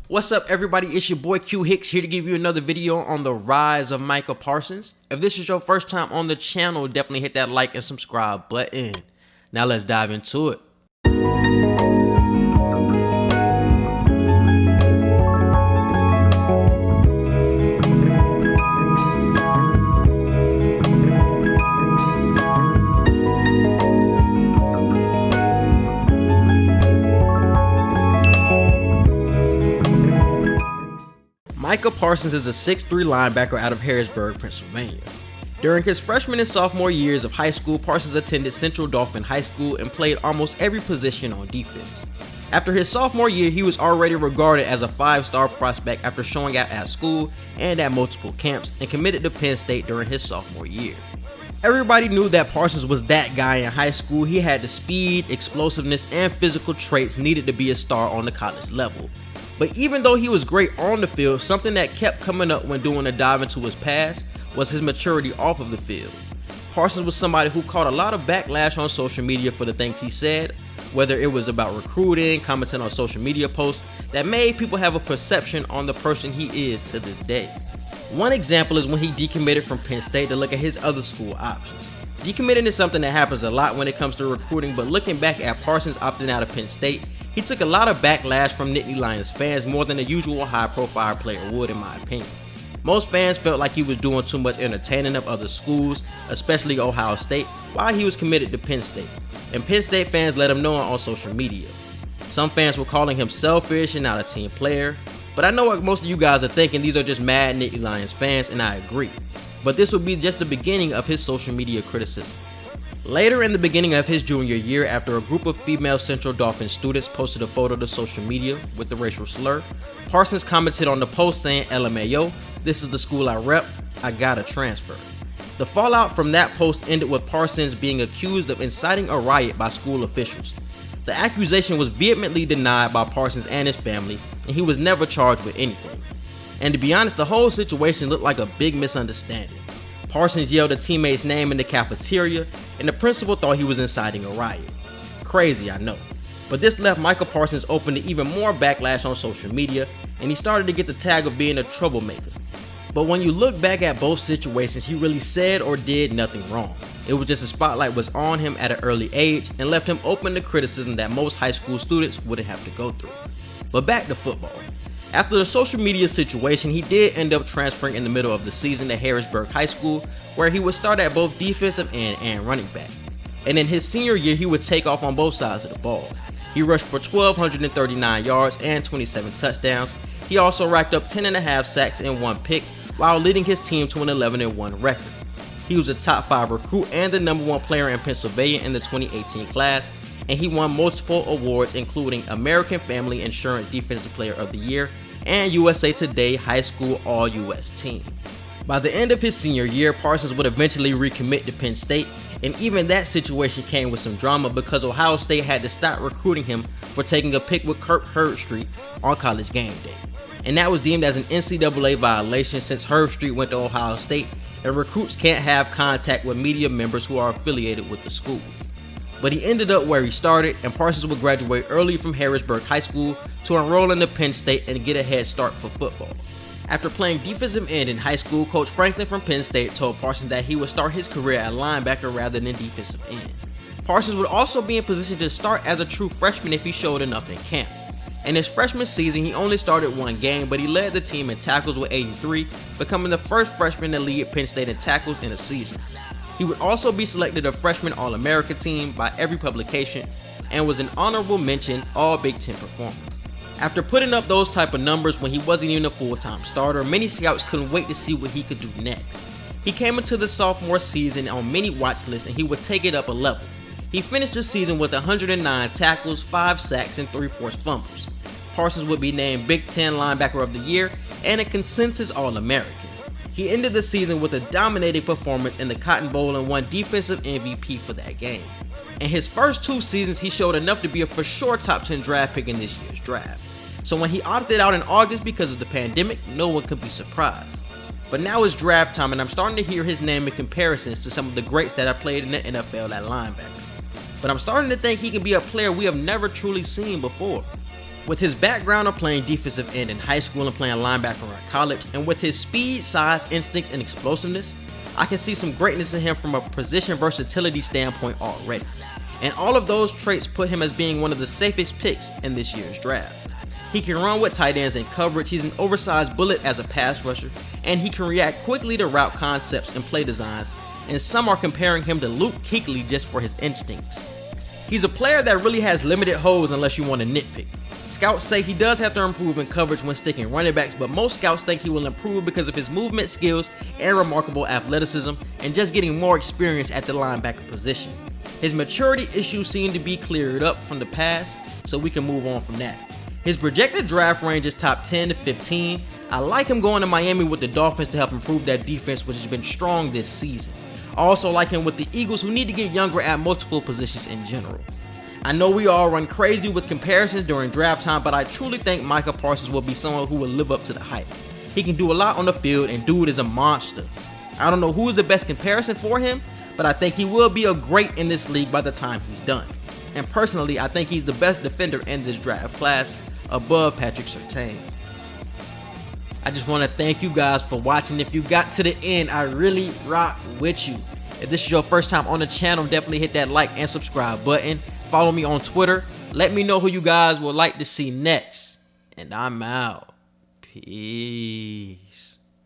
What's up, everybody? It's your boy Q Hicks here to give you another video on the rise of Micah Parsons. If this is your first time on the channel, definitely hit that like and subscribe button. Now let's dive into it. Micah Parsons is a 6'3" linebacker out of Harrisburg, Pennsylvania. During his freshman and sophomore years of high school, Parsons attended Central Dauphin High School and played almost every position on defense. After his sophomore year, he was already regarded as a 5-star prospect after showing out at school and at multiple camps, and committed to Penn State during his sophomore year. Everybody knew that Parsons was that guy in high school. He had the speed, explosiveness, and physical traits needed to be a star on the college level. But even though he was great on the field, something that kept coming up when doing a dive into his past was his maturity off of the field. Parsons was somebody who caught a lot of backlash on social media for the things he said, whether it was about recruiting, commenting on social media posts that made people have a perception on the person he is to this day. One example is when he decommitted from Penn State to look at his other school options. Decommitting is something that happens a lot when it comes to recruiting, but looking back at Parsons opting out of Penn State, he took a lot of backlash from Nittany Lions fans, more than the usual high-profile player would, in my opinion. Most fans felt like he was doing too much entertaining of other schools, especially Ohio State, while he was committed to Penn State. And Penn State fans let him know on social media. Some fans were calling him selfish and not a team player, but I know what most of you guys are thinking. These are just mad Nittany Lions fans, and I agree. But this would be just the beginning of his social media criticism. Later in the beginning of his junior year, after a group of female Central Dauphin students posted a photo to social media with the racial slur, Parsons commented on the post saying, "LMAO, this is the school I rep, I gotta transfer." The fallout from that post ended with Parsons being accused of inciting a riot by school officials. The accusation was vehemently denied by Parsons and his family, and he was never charged with anything. And to be honest, the whole situation looked like a big misunderstanding. Parsons yelled a teammate's name in the cafeteria, and the principal thought he was inciting a riot. Crazy, I know. But this left Micah Parsons open to even more backlash on social media, and he started to get the tag of being a troublemaker. But when you look back at both situations, he really said or did nothing wrong. It was just a spotlight was on him at an early age and left him open to criticism that most high school students wouldn't have to go through. But back to football. After the social media situation, he did end up transferring in the middle of the season to Harrisburg High School, where he would start at both defensive end and running back. And in his senior year, he would take off on both sides of the ball. He rushed for 1,239 yards and 27 touchdowns. He also racked up 10.5 sacks and 1 pick, while leading his team to an 11-1 record. He was a top 5 recruit and the #1 player in Pennsylvania in the 2018 class, and he won multiple awards including American Family Insurance Defensive Player of the Year and USA Today High School All-US Team. By the end of his senior year, Parsons would eventually recommit to Penn State, and even that situation came with some drama because Ohio State had to stop recruiting him for taking a pic with Kirk Herbstreit on College Game Day. And that was deemed as an NCAA violation since Herbstreit went to Ohio State, and recruits can't have contact with media members who are affiliated with the school. But he ended up where he started, and Parsons would graduate early from Harrisburg High School to enroll into Penn State and get a head start for football. After playing defensive end in high school, Coach Franklin from Penn State told Parsons that he would start his career at linebacker rather than defensive end. Parsons would also be in position to start as a true freshman if he showed enough in camp. In his freshman season, he only started 1 game, but he led the team in tackles with 83, becoming the first freshman to lead Penn State in tackles in a season. He would also be selected a freshman All-America team by every publication and was an honorable mention All-Big Ten performer. After putting up those type of numbers when he wasn't even a full-time starter, many scouts couldn't wait to see what he could do next. He came into the sophomore season on many watch lists, and he would take it up a level. He finished the season with 109 tackles, 5 sacks, and 3 forced fumbles. Parsons would be named Big Ten Linebacker of the Year and a consensus All-American. He ended the season with a dominating performance in the Cotton Bowl and won Defensive MVP for that game. In his first 2 seasons, he showed enough to be a for sure top 10 draft pick in this year's draft. So when he opted out in August because of the pandemic, no one could be surprised. But now it's draft time, and I'm starting to hear his name in comparisons to some of the greats that have played in the NFL at linebacker. But I'm starting to think he can be a player we have never truly seen before. With his background of playing defensive end in high school and playing linebacker at college, and with his speed, size, instincts, and explosiveness, I can see some greatness in him from a position versatility standpoint already. And all of those traits put him as being one of the safest picks in this year's draft. He can run with tight ends in coverage, he's an oversized bullet as a pass rusher, and he can react quickly to route concepts and play designs, and some are comparing him to Luke Kuechly just for his instincts. He's a player that really has limited holes unless you want to nitpick. Scouts say he does have to improve in coverage when sticking running backs, but most scouts think he will improve because of his movement skills and remarkable athleticism and just getting more experience at the linebacker position. His maturity issues seem to be cleared up from the past, so we can move on from that. His projected draft range is top 10 to 15. I like him going to Miami with the Dolphins to help improve that defense, which has been strong this season. I also like him with the Eagles, who need to get younger at multiple positions in general. I know we all run crazy with comparisons during draft time, but I truly think Micah Parsons will be someone who will live up to the hype. He can do a lot on the field, and dude is a monster. I don't know who is the best comparison for him, but I think he will be a great in this league by the time he's done. And personally, I think he's the best defender in this draft class, above Patrick Surtain. I just want to thank you guys for watching. If you got to the end, I really rock with you. If this is your first time on the channel, definitely hit that like and subscribe button. Follow me on Twitter. Let me know who you guys would like to see next. And I'm out. Peace.